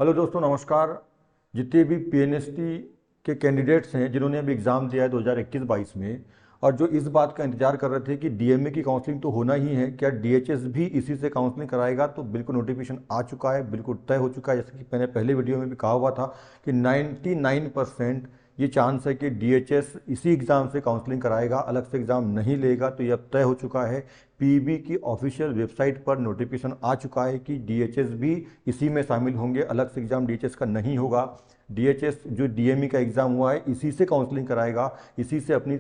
Hello दोस्तों, नमस्कार। जितने भी पीएनएसटी के कैंडिडेट्स हैं जिन्होंने अभी एग्ज़ाम दिया है 2021-22 में, और जो इस बात का इंतजार कर रहे थे कि डीएमए की काउंसलिंग तो होना ही है, क्या डीएचएस भी इसी से काउंसलिंग कराएगा, तो बिल्कुल नोटिफिकेशन आ चुका है, बिल्कुल तय हो चुका है। जैसे कि मैंने पहले वीडियो में भी कहा हुआ था कि 99% ये चांस है कि डीएचएस इसी एग्ज़ाम से काउंसलिंग कराएगा, अलग से एग्ज़ाम नहीं लेगा। तो ये अब तय हो चुका है। पीईबी की ऑफिशियल वेबसाइट पर नोटिफिकेशन आ चुका है कि डीएचएस भी इसी में शामिल होंगे, अलग से एग्ज़ाम डीएचएस का नहीं होगा। डीएचएस जो डीएमई का एग्ज़ाम हुआ है इसी से काउंसलिंग कराएगा, इसी से अपनी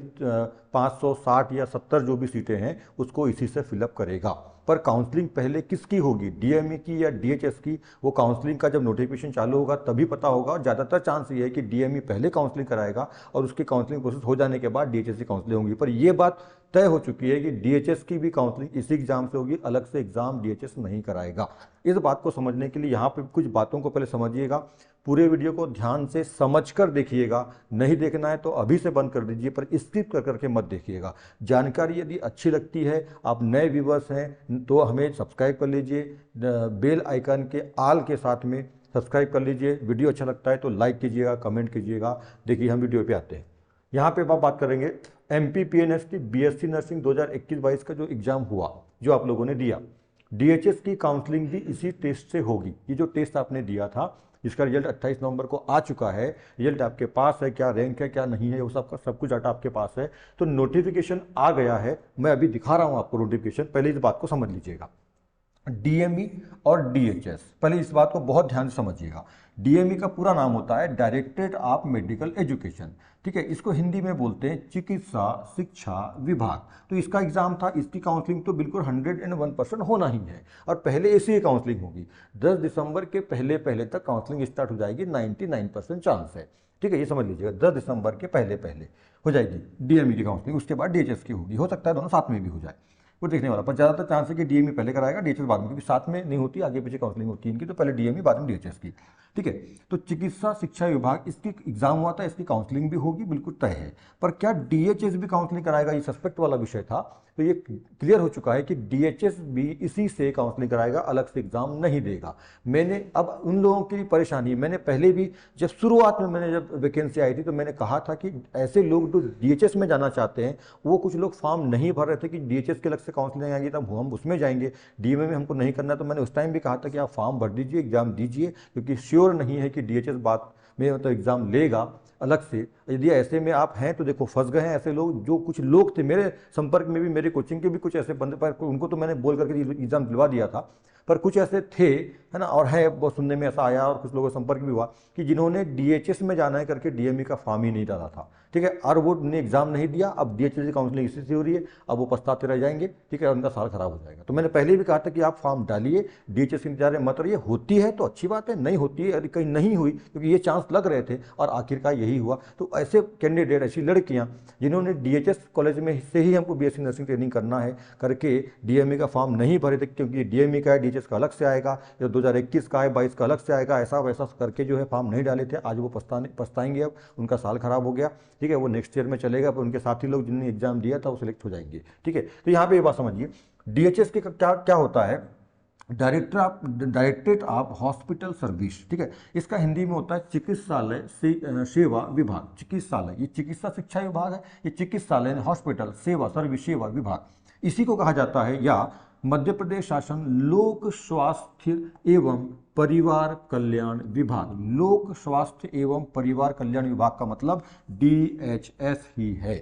560 या 70 जो भी सीटें हैं उसको इसी से फिलअप करेगा। पर काउंसलिंग पहले किसकी होगी, डीएमई की या डीएचएस की, वो काउंसलिंग का जब नोटिफिकेशन चालू होगा तभी पता होगा। और ज़्यादातर चांस ये है कि डीएमई पहले काउंसलिंग कराएगा और उसकी काउंसलिंग प्रोसेस हो जाने के बाद डीएचएस की काउंसलिंग होगी। पर यह बात तय हो चुकी है कि डीएचएस की भी काउंसलिंग इसी एग्जाम से होगी, अलग से एग्जाम डीएचएस नहीं कराएगा। इस बात को समझने के लिए यहाँ पे कुछ बातों को पहले समझिएगा। पूरे वीडियो को ध्यान से समझकर देखिएगा, नहीं देखना है तो अभी से बंद कर दीजिए, पर स्किप कर करके मत देखिएगा। जानकारी यदि अच्छी लगती है, आप नए व्यूवर्स हैं तो हमें सब्सक्राइब कर लीजिए, बेल आइकन के आल के साथ में सब्सक्राइब कर लीजिए। वीडियो अच्छा लगता है तो लाइक कीजिएगा, कमेंट कीजिएगा। देखिए हम वीडियो पे आते हैं। यहाँ पे आप बात करेंगे एमपी पीएनएसटी बीएससी नर्सिंग 2021-22 का जो एग्ज़ाम हुआ, जो आप लोगों ने दिया, डीएचएस की काउंसलिंग भी इसी टेस्ट से होगी। ये जो टेस्ट आपने दिया था इसका रिजल्ट 28 नवंबर को आ चुका है। रिजल्ट आपके पास है, क्या रैंक है क्या नहीं है वो सब कुछ डाटा आपके पास है। तो नोटिफिकेशन आ गया है, मैं अभी दिखा रहा हूँ आपको नोटिफिकेशन, पहले इस बात को समझ लीजिएगा। डीएमई और डीएचएस, पहले इस बात को बहुत ध्यान से समझिएगा। डीएमई का पूरा नाम होता है डायरेक्टरेट ऑफ मेडिकल एजुकेशन, ठीक है। इसको हिंदी में बोलते हैं चिकित्सा शिक्षा विभाग। तो इसका एग्जाम था, इसकी काउंसलिंग तो बिल्कुल 101% होना ही है, और पहले ऐसी ही काउंसलिंग होगी। 10 दिसंबर के पहले पहले तक काउंसलिंग स्टार्ट हो जाएगी, 99% चांस है, ठीक है। ये समझ लीजिएगा 10 दिसंबर के पहले पहले हो जाएगी डीएमई की काउंसलिंग, उसके बाद डीएचएस की होगी। हो सकता है दोनों साथ में भी हो जाए, वो देखने वाला। पर ज़्यादातर चांस है कि डीएमई पहले कराएगा, डीएचएस बाद में, क्योंकि साथ में नहीं होती, आगे पीछे काउंसलिंग होती है इनकी। तो पहले डीएमई बाद में डीएचएस की, ठीक है। तो चिकित्सा शिक्षा विभाग, इसकी एग्जाम हुआ था, इसकी काउंसलिंग भी होगी, बिल्कुल तय है। पर क्या डीएचएस भी काउंसलिंग कराएगा, ये सस्पेक्ट वाला विषय था। तो ये क्लियर हो चुका है कि डीएचएस भी इसी से काउंसलिंग कराएगा, अलग से एग्जाम नहीं देगा। मैंने अब उन लोगों की परेशानी, मैंने पहले भी जब शुरुआत में मैंने जब वैकेंसी आई थी तो मैंने कहा था कि ऐसे लोग जो डीएचएस में जाना चाहते हैं, वो कुछ लोग फॉर्म नहीं भर रहे थे कि डीएचएस के अलग से काउंसलिंग आएगी तब हम उसमें जाएंगे, डीएमए में हमको नहीं करना। तो मैंने उस टाइम भी कहा था कि आप फॉर्म भर दीजिए, एग्जाम दीजिए, क्योंकि श्योर नहीं है कि डीएचएस बात में मतलब एग्जाम लेगा अलग से। यदि ऐसे में आप हैं तो देखो फंस गए हैं ऐसे लोग। जो कुछ लोग थे मेरे संपर्क में भी, मेरे कोचिंग के भी कुछ ऐसे बंदे, पर उनको तो मैंने बोल करके एग्जाम दिलवा दिया था, पर कुछ ऐसे थे, है ना, और है वो सुनने में ऐसा आया, और कुछ लोगों का संपर्क भी हुआ कि जिन्होंने डीएचएस में जाना है करके डीएमई का फॉर्म ही नहीं डाला था, ठीक है, और वो ने एग्जाम नहीं दिया। अब डीएचएस की काउंसलिंग इसी से हो रही है, अब वो पछताते रह जाएंगे, ठीक है, और उनका साल खराब हो जाएगा। तो मैंने पहले भी कहा था कि आप फॉर्म डालिए, डीएचएस के इंतजार में मत रहिए। होती है तो अच्छी बात है, नहीं होती है, कहीं नहीं हुई, क्योंकि ये चांस लग रहे थे और आखिरकार यही हुआ। तो ऐसे कैंडिडेट, ऐसी लड़कियां जिन्होंने डीएचएस कॉलेज में से ही हमको बीएससी नर्सिंग ट्रेनिंग करना है करके डीएमई का फॉर्म नहीं भरे थे, क्योंकि डीएमई का है, डीएचएस का अलग से आएगा, या 2021 का है, 22 का अलग से आएगा, ऐसा वैसा करके जो है फॉर्म नहीं डाले थे, आज वो पछताएंगे। अब उनका साल खराब हो गया, ठीक है, वो नेक्स्ट ईयर में चलेगा, पर उनके साथी लोग जिन्होंने एग्जाम दिया था वो सिलेक्ट हो जाएंगे, ठीक है। तो यहाँ पे ये बात समझिए, डीएचएस के क्या क्या होता है, डायरेक्टरेट ऑफ हॉस्पिटल सर्विस, ठीक है। इसका हिंदी में होता है चिकित्सालय सेवा विभाग। चिकित्सालय, ये चिकित्सा शिक्षा विभाग है, ये चिकित्सालय हॉस्पिटल सेवा सर्विस सेवा विभाग, इसी को कहा जाता है। या मध्य प्रदेश शासन लोक स्वास्थ्य एवं परिवार कल्याण विभाग। लोक स्वास्थ्य एवं परिवार कल्याण विभाग का मतलब डीएचएस ही है,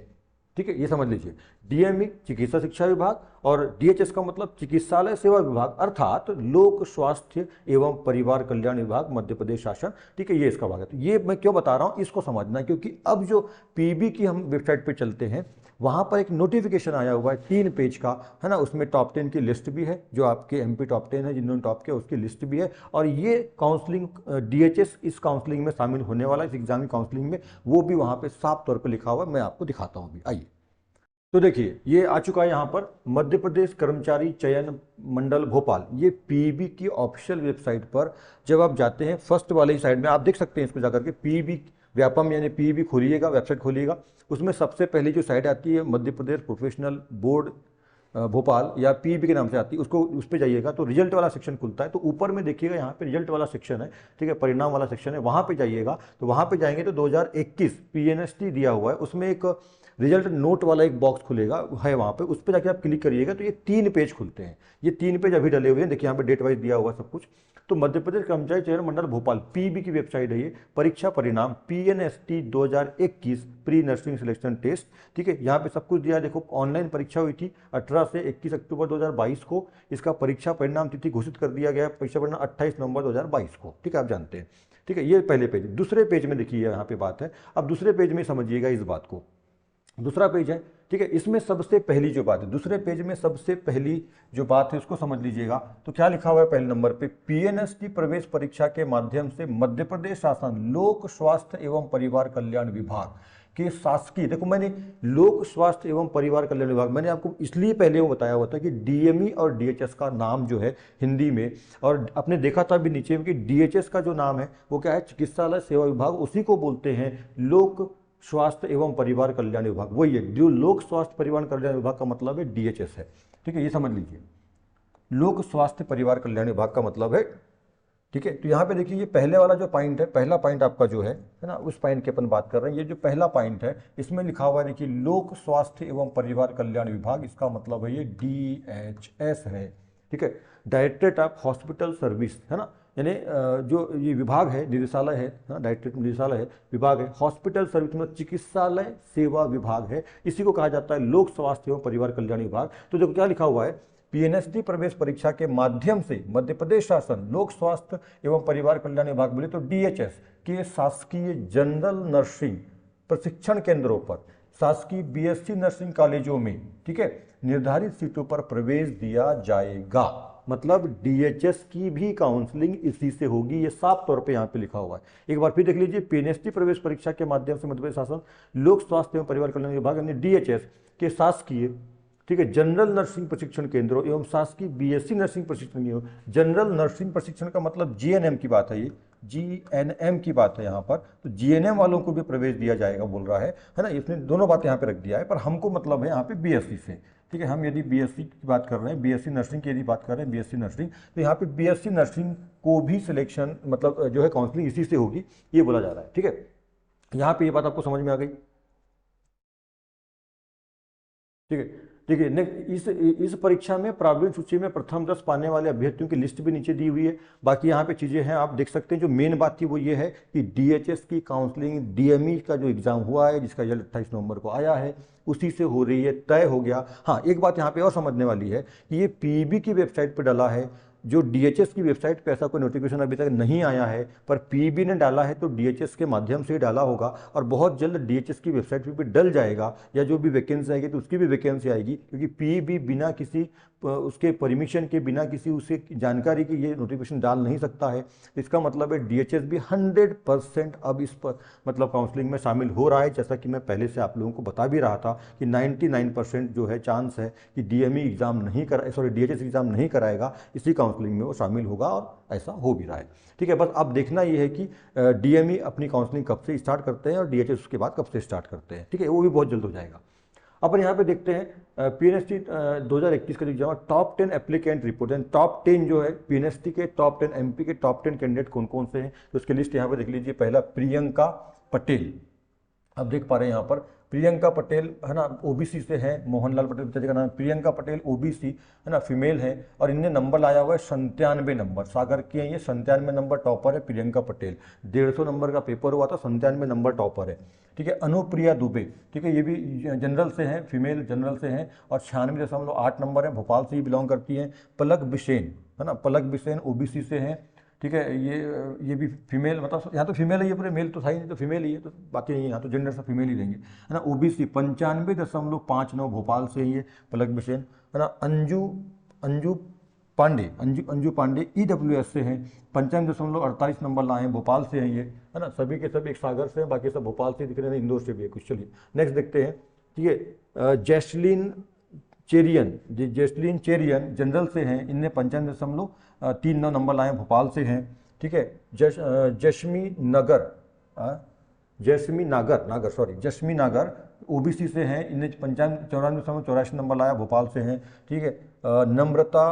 ठीक है, ये समझ लीजिए। डीएमई चिकित्सा शिक्षा विभाग और डीएचएस का मतलब चिकित्सालय सेवा विभाग, अर्थात लोक स्वास्थ्य एवं परिवार कल्याण विभाग, मध्य प्रदेश शासन, ठीक है, ये इसका भाग है। तो ये मैं क्यों बता रहा हूँ, इसको समझना, क्योंकि अब जो पीबी की हम वेबसाइट पे चलते हैं वहाँ पर एक नोटिफिकेशन आया हुआ है 3 पेज का, है ना, उसमें टॉप 10 की लिस्ट भी है, जो आपके एमपी टॉप 10 है जिन्होंने टॉप किया उसकी लिस्ट भी है, और ये काउंसलिंग डीएचएस इस काउंसलिंग में शामिल होने वाला है, इस एग्जाम की काउंसलिंग में, वो भी वहाँ पे साफ तौर पर लिखा हुआ है। मैं आपको दिखाता हूँ अभी, आइए। तो देखिए ये आ चुका है यहाँ पर, मध्य प्रदेश कर्मचारी चयन मंडल भोपाल, ये पीईबी की ऑफिशियल वेबसाइट पर जब आप जाते हैं, फर्स्ट वाले ही साइड में आप देख सकते हैं, इसको जाकर के पीईबी व्यापम यानी पीईबी खोलिएगा, वेबसाइट खोलिएगा, उसमें सबसे पहली जो साइट आती है मध्य प्रदेश प्रोफेशनल बोर्ड भोपाल या पीईबी के नाम से आती है, उसको उस पर जाइएगा तो रिजल्ट वाला सेक्शन खुलता है। तो ऊपर में देखिएगा यहाँ पे रिजल्ट वाला सेक्शन है, ठीक है, परिणाम वाला सेक्शन है, वहाँ पे जाइएगा तो वहाँ पे जाएंगे तो 2021 पीएनएसटी दिया हुआ है, उसमें एक रिजल्ट नोट वाला एक बॉक्स खुलेगा है वहाँ पे, उस पर जाके आप क्लिक करिएगा तो ये 3 पेज खुलते हैं। ये 3 पेज अभी डले हुए हैं, देखिए यहाँ पे डेट वाइज दिया हुआ सब कुछ। तो मध्य प्रदेश कर्मचारी चयन मंडल भोपाल पीबी की वेबसाइट है ये, परीक्षा परिणाम PNST 2021 pre nursing selection test, ठीक है, यहाँ पे सब कुछ दिया है। देखो ऑनलाइन परीक्षा हुई थी 18 से 21 अक्टूबर 2022 को, इसका परीक्षा परिणाम तिथि घोषित कर दिया गया है, परीक्षा परिणाम 28 नवंबर 2022 को, ठीक है, आप जानते हैं, ठीक है। ये पहले पेज। दूसरे पेज में देखिए यहाँ पे बात है, अब दूसरे पेज में समझिएगा इस बात को। दूसरा पेज है, ठीक है, इसमें सबसे पहली जो बात है, दूसरे पेज में सबसे पहली जो बात है उसको समझ लीजिएगा। तो क्या लिखा हुआ है पहले नंबर पे, पीएनएसटी प्रवेश परीक्षा के माध्यम से मध्य प्रदेश शासन लोक स्वास्थ्य एवं परिवार कल्याण विभाग के शासकीय, देखो मैंने लोक स्वास्थ्य एवं परिवार कल्याण विभाग, मैंने आपको इसलिए पहले वो बताया हुआ था कि डीएमई और डीएचएस का नाम जो है हिंदी में, और आपने देखा था भी नीचे में कि डीएचएस का जो नाम है वो क्या है, चिकित्सालय सेवा विभाग, उसी को बोलते हैं लोक स्वास्थ्य एवं परिवार कल्याण विभाग, वही है। जो लोक स्वास्थ्य परिवार कल्याण विभाग का मतलब है डीएचएस है, ठीक है, ये समझ लीजिए, लोक स्वास्थ्य परिवार कल्याण विभाग का मतलब है, ठीक है। तो यहाँ पे देखिए ये पहले वाला जो पॉइंट है, पहला पॉइंट आपका जो है ना, उस पॉइंट की अपन बात कर रहे हैं। ये जो पहला पॉइंट है इसमें लिखा हुआ है, देखिए लोक स्वास्थ्य एवं परिवार कल्याण विभाग, इसका मतलब है ये डीएचएस है, ठीक है, डायरेक्टरेट ऑफ हॉस्पिटल सर्विस, है ना, यानी जो ये विभाग है, निदेशालय है ना, डायरेक्टरेट निदेशालय है, विभाग है, हॉस्पिटल सर्विस मतलब चिकित्सालय सेवा विभाग है, इसी को कहा जाता है लोक स्वास्थ्य एवं परिवार कल्याण विभाग। तो जो क्या लिखा हुआ है, पीएनएसटी प्रवेश परीक्षा के माध्यम से मध्य प्रदेश शासन लोक स्वास्थ्य एवं परिवार कल्याण विभाग, बोले तो डीएचएस के शासकीय जनरल नर्सिंग प्रशिक्षण केंद्रों पर, शासकीय बीएससी नर्सिंग कॉलेजों में, ठीक है, निर्धारित सीटों पर प्रवेश दिया जाएगा। मतलब डीएचएस की भी काउंसलिंग इसी से होगी, ये साफ तौर पे यहाँ पे लिखा हुआ है। एक बार फिर देख लीजिए, पीएनएसटी प्रवेश परीक्षा के माध्यम से मध्य प्रदेश शासन लोक स्वास्थ्य एवं परिवार कल्याण विभाग यानी डीएचएस के शासकीय, ठीक है, जनरल नर्सिंग प्रशिक्षण केंद्रों एवं शासकीय बीएससी नर्सिंग प्रशिक्षण केंद्रों, जनरल नर्सिंग प्रशिक्षण का मतलब जीएनएम की बात है, ये जीएनएम की बात है यहाँ पर, तो जीएनएम वालों को भी प्रवेश दिया जाएगा बोल रहा है ना, इसने दोनों बातें यहाँ पे रख दिया है, पर हमको मतलब है यहाँ पे बीएससी से, ठीक है। हम यदि बीएससी की बात कर रहे हैं, बीएससी नर्सिंग की यदि बात कर रहे हैं, बीएससी नर्सिंग, तो यहाँ पे बीएससी नर्सिंग को भी सिलेक्शन मतलब जो है काउंसलिंग इसी से होगी, ये बोला जा रहा है, ठीक है। यहाँ पे ये बात आपको समझ में आ गई, ठीक है, ठीक है। नेक्स्ट, इस परीक्षा में प्रावीण्य सूची में प्रथम 10 पाने वाले अभ्यर्थियों की लिस्ट भी नीचे दी हुई है। बाकी यहाँ पे चीज़ें हैं, आप देख सकते हैं। जो मेन बात थी वो ये है कि डीएचएस की काउंसलिंग, डीएमई का जो एग्ज़ाम हुआ है जिसका रिजल्ट 28 नवंबर को आया है, उसी से हो रही है, तय हो गया। हाँ, एक बात यहाँ पे और समझने वाली है कि ये पीईबी की वेबसाइट पर डला है, जो डीएचएस की वेबसाइट पे ऐसा कोई नोटिफिकेशन अभी तक नहीं आया है, पर पीईबी ने डाला है तो डीएचएस के माध्यम से ही डाला होगा, और बहुत जल्द डीएचएस की वेबसाइट पे भी डल जाएगा, या जो भी वैकेंसी आएगी तो उसकी भी वैकेंसी आएगी, क्योंकि पीईबी बिना किसी उसके परमिशन के, बिना किसी उसे जानकारी की ये नोटिफिकेशन डाल नहीं सकता है। इसका मतलब है डीएचएस भी 100% अब इस पर मतलब काउंसलिंग में शामिल हो रहा है, जैसा कि मैं पहले से आप लोगों को बता भी रहा था कि 99% जो है चांस है कि डीएमई एग्ज़ाम नहीं करा, सॉरी डीएचएस एग्ज़ाम नहीं कराएगा, इसी काउंसलिंग में वो शामिल होगा, और ऐसा हो भी रहा है, ठीक है। बस अब देखना ये है कि डीएमई अपनी काउंसलिंग कब से स्टार्ट करते हैं और डीएचएस उसके बाद कब से स्टार्ट करते हैं, ठीक है, वो भी बहुत जल्द हो जाएगा। अपन यहाँ पे देखते हैं पीएनएसटी 2021 का जो एग्जाम, टॉप 10 एप्लीकेंट रिपोर्ट, यानी टॉप 10 जो है पीएनएसटी के टॉप 10, एमपी के टॉप 10 कैंडिडेट कौन कौन से हैं, तो उसकी लिस्ट यहाँ पे देख लीजिए। पहला प्रियंका पटेल, आप देख पा रहे हैं यहाँ पर प्रियंका पटेल, है ना, ओबीसी से है, मोहनलाल पटेल पिताजी का नाम, प्रियंका पटेल ओबीसी, है ना, फीमेल है, और इनने नंबर लाया हुआ है 97 नंबर, सागर की है ये, 97 नंबर टॉपर है प्रियंका पटेल। 150 नंबर का पेपर हुआ था, 97 नंबर टॉपर है, ठीक है। अनुप्रिया दुबे, ठीक है, ये भी जनरल से हैं, फीमेल जनरल से हैं, और 96.8 नंबर है, भोपाल से ही बिलोंग करती हैं। पलक बिसेन, है ना, पलक बिसेन ओबीसी से हैं, ठीक है, ये भी फीमेल, मतलब यहाँ तो फीमेल है, ये पूरे मेल तो था ही नहीं, तो फीमेल ही है, तो बाकी नहीं, यहाँ तो जेंडर से फीमेल ही देंगे, है ना। ओबीसी 95.59 भोपाल से ही है पलक बिसेन, है ना। अंजू पांडे ईडब्ल्यूएस से हैं, 95.48 नंबर लाए हैं, भोपाल से हैं ये, है ना। सभी के सभी एक सागर से हैं, बाकी सब भोपाल से दिख रहे हैं, इंदौर से भी है कुछ। चलिए नेक्स्ट देखते हैं, ठीक है। जैस्लीन चेरियन जनरल से हैं, इनने 95.39 नंबर लाए, भोपाल से हैं, ठीक है। जश्मी नागर ओबीसी से हैं, इन्हें 94 नंबर लाया, भोपाल से हैं। ठीक है, नम्रता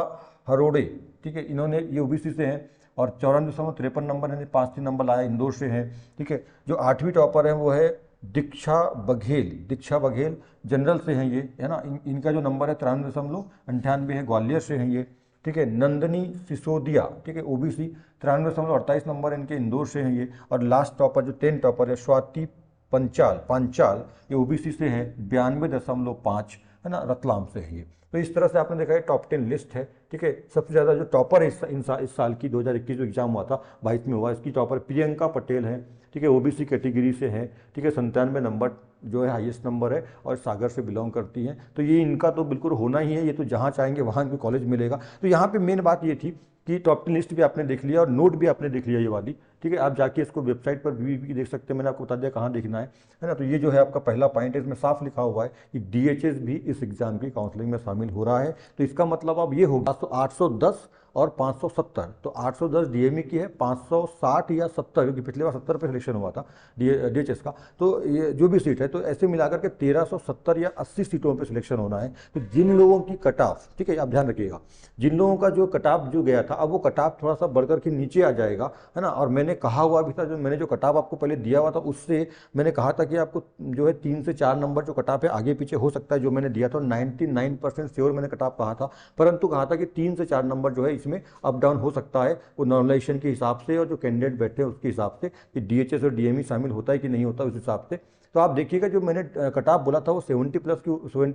हरोड़े, ठीक है, इन्होंने ये ओबीसी से हैं और 94.53 नंबर है, 5-3 नंबर लाया, इंदौर से हैं। ठीक है, जो 8वीं टॉपर है वो है दीक्षा बघेल जनरल से हैं ये, है ना। इनका जो नंबर है 93.98 है, ग्वालियर से हैं ये। ठीक है, नंदनी सिसोदिया, ठीक है, ओबीसी 93.48 नंबर इनके, इंदौर से हैं ये। और लास्ट टॉपर जो 10 टॉपर है स्वाति पांचाल, ये ओबीसी से है, 92.5, है ना, रतलाम से है ये। तो इस तरह से आपने देखा है टॉप 10 लिस्ट है। ठीक है, सबसे ज़्यादा जो टॉपर है इस साल की 2021 जो एग्जाम हुआ था 22 में हुआ, इसकी टॉपर प्रियंका पटेल है। ठीक है, ओबीसी कैटेगरी से है। ठीक है, 97 नंबर जो है हाईएस्ट नंबर है और सागर से बिलोंग करती हैं। तो ये इनका तो बिल्कुल होना ही है, ये तो जहाँ चाहेंगे वहाँ इनको कॉलेज मिलेगा। तो यहाँ पे मेन बात ये थी कि टॉप 10 लिस्ट भी आपने देख लिया और नोट भी आपने देख लिया ये वाली। ठीक है, आप जाके इसको वेबसाइट पर भी देख सकते हैं, मैंने आपको बता दिया कहाँ देखना है ना। तो ये जो है आपका पहला पॉइंट है, इसमें साफ लिखा हुआ है कि डीएचएस भी इस एग्जाम की काउंसलिंग में शामिल हो रहा है। तो इसका मतलब अब ये होगा 810 और 570। तो 810 डीएमई की है, 560 या 70, क्योंकि पिछले बार 70 पे सिलेक्शन हुआ था डीएचएस का। तो ये जो भी सीट है, तो ऐसे मिलाकर के 1370 या 80 सीटों पे सिलेक्शन होना है। तो जिन लोगों की कट ऑफ, ठीक है, आप ध्यान रखिएगा, जिन लोगों का जो कट ऑफ जो गया था, अब वो कट ऑफ थोड़ा सा बढ़कर के नीचे आ जाएगा, है ना। और मैंने कहा हुआ भी था, मैंने जो कट ऑफ आपको पहले दिया हुआ था उससे मैंने कहा था कि आपको जो है 3 से 4 नंबर जो कट ऑफ है आगे पीछे हो सकता है। जो मैंने दिया था 99% श्योर मैंने कट ऑफ कहा था, परंतु कहा था कि 3 से 4 नंबर जो है इसमें अप डाउन हो सकता है, वो नॉर्मलाइजेशन के हिसाब से और जो कैंडिडेट बैठे हैं उसके हिसाब से, कि डीएचएस और डीएमई शामिल होता है कि नहीं होता, उस हिसाब से। तो आप देखिएगा, जो मैंने कट ऑफ बोला था वो 70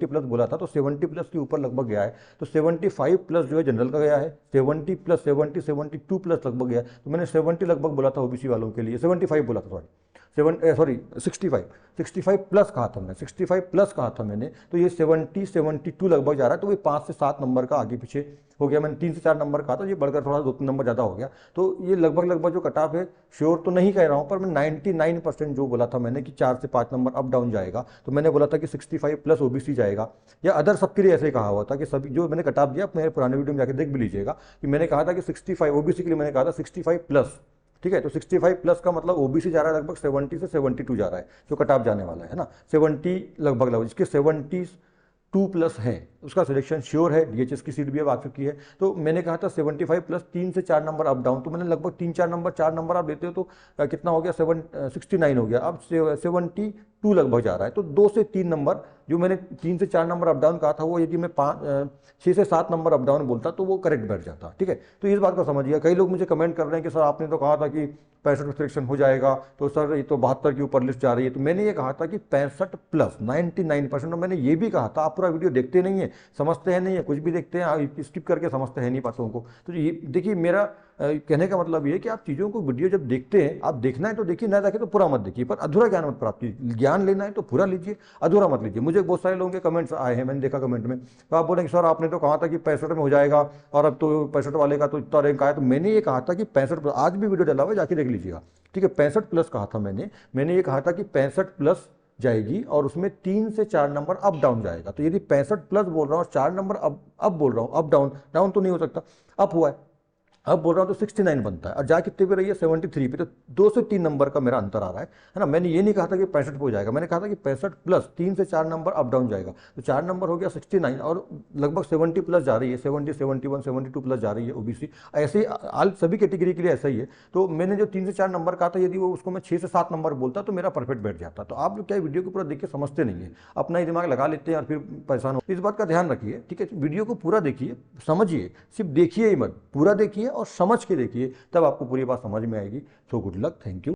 प्लस बोला था, तो 70 प्लस के ऊपर लगभग गया है। तो 75 प्लस जो है जनरल का गया है, 70 प्लस 72 प्लस लगभग गया है। तो मैंने 70 लगभग बोला था ओबीसी वालों के लिए, 75 बोला था, सॉरी 65 प्लस कहा था मैंने, 65 प्लस कहा था मैंने। तो ये 72 लगभग जा रहा है। तो ये 5 से 7 नंबर का आगे पीछे हो गया। मैंने 3 से 4 नंबर कहा था, ये बढ़कर थोड़ा 2-3 नंबर ज़्यादा हो गया। तो ये लगभग जो कट ऑफ है, श्योर तो नहीं कह रहा हूँ, पर मैं 99% जो बोला था मैंने कि 4 से 5 नंबर अप डाउन जाएगा। तो मैंने बोला था कि 65 प्लस ओबीसी जाएगा, या अदर सबके लिए ऐसे ही कहा हुआ था कि सभी जो मैंने कट ऑफ दिया, मेरे पुराने वीडियो में जाकर देख भी लीजिएगा कि मैंने कहा था कि 65 ओबीसी के लिए मैंने कहा था 65 प्लस। ठीक है, तो 65 प्लस का मतलब ओबीसी जा रहा है लगभग 70 से 72 जा रहा है, जो कट ऑफ जाने वाला है ना। 70 लगभग इसके 72 प्लस है, उसका सिलेक्शन श्योर है। डीएचएस की सीट भी अब आ चुकी है। तो मैंने कहा था 75 प्लस 3 से 4 नंबर अप डाउन, तो मैंने लगभग 4 नंबर आप देते हो तो कितना हो गया, 69 हो गया। अब 72 लगभग जा रहा है। तो 2 से 3 नंबर, जो मैंने 3 से 4 नंबर अप डाउन कहा था, वो यदि मैं 6 से 7 नंबर अप डाउन बोलता तो वो करेक्ट बैठ जाता। ठीक है, तो इस बात को समझिए। कई लोग मुझे कमेंट कर रहे हैं कि सर आपने तो कहा था कि 65 में सिलेक्शन हो जाएगा, तो सर ये तो 72 के ऊपर लिस्ट जा रही है। तो मैंने ये कहा था कि 65 प्लस 99%। और मैंने ये भी कहा था, आप पूरा वीडियो देखते नहीं है, समझते हैं नहीं है, कुछ भी देखते हैं आप स्किप करके समझते हैं नहीं बातों को। तो ये देखिए, मेरा कहने का मतलब ये है कि आप चीज़ों को वीडियो जब देखते हैं, आप देखना है तो देखिए, ना देखे तो पूरा मत देखिए, पर अधूरा ज्ञान मत प्राप्त कीजिए। ज्ञान लेना है तो पूरा लीजिए, अधूरा मत लीजिए। मुझे बहुत सारे लोगों के कमेंट्स आए हैं, मैंने देखा कमेंट में, तो आप बोलेंगे सर आपने तो कहा था कि 65 में हो जाएगा और अब तो 65 वाले का तो इतना रैंक आया। तो मैंने ये कहा था कि 65, आज भी वीडियो डला हुआ है, जाके देख लीजिएगा। ठीक है, 65 प्लस कहा था मैंने ये कहा था कि 65 प्लस जाएगी और उसमें 3 से 4 नंबर अप डाउन जाएगा। तो यदि 65 प्लस बोल रहा हूँ और 4 नंबर अप बोल रहा हूँ, अप डाउन तो नहीं हो सकता, अप हुआ है, अब बोल रहा हूँ तो 69 बनता है, और जा कितने पे रही है, 73 पे। तो 2 से 3 नंबर का मेरा अंतर आ रहा है ना। मैंने ये नहीं कहा था कि 65 पे हो जाएगा, मैंने कहा था कि 65 प्लस 3 से 4 नंबर अप डाउन जाएगा। तो 4 नंबर हो गया 69, और लगभग 70 प्लस जा रही है, 70, 71, 72 प्लस जा रही है ओबीसी। ऐसे ही आल सभी कैटेगरी के लिए ऐसा ही है। तो मैंने जो 3 से 4 नंबर कहा था, यदि वो उसको मैं 6 से 7 नंबर बोलता तो मेरा परफेक्ट बैठ जाता। तो आप लोग क्या वीडियो को पूरा देख के समझते नहीं है, अपना ही दिमाग लगा लेते हैं और फिर परेशान हो। इस बात का ध्यान रखिए। ठीक है, वीडियो को पूरा देखिए, समझिए, सिर्फ देखिए ही मत, पूरा देखिए और समझ के देखिए, तब आपको पूरी बात समझ में आएगी। So good luck, thank you.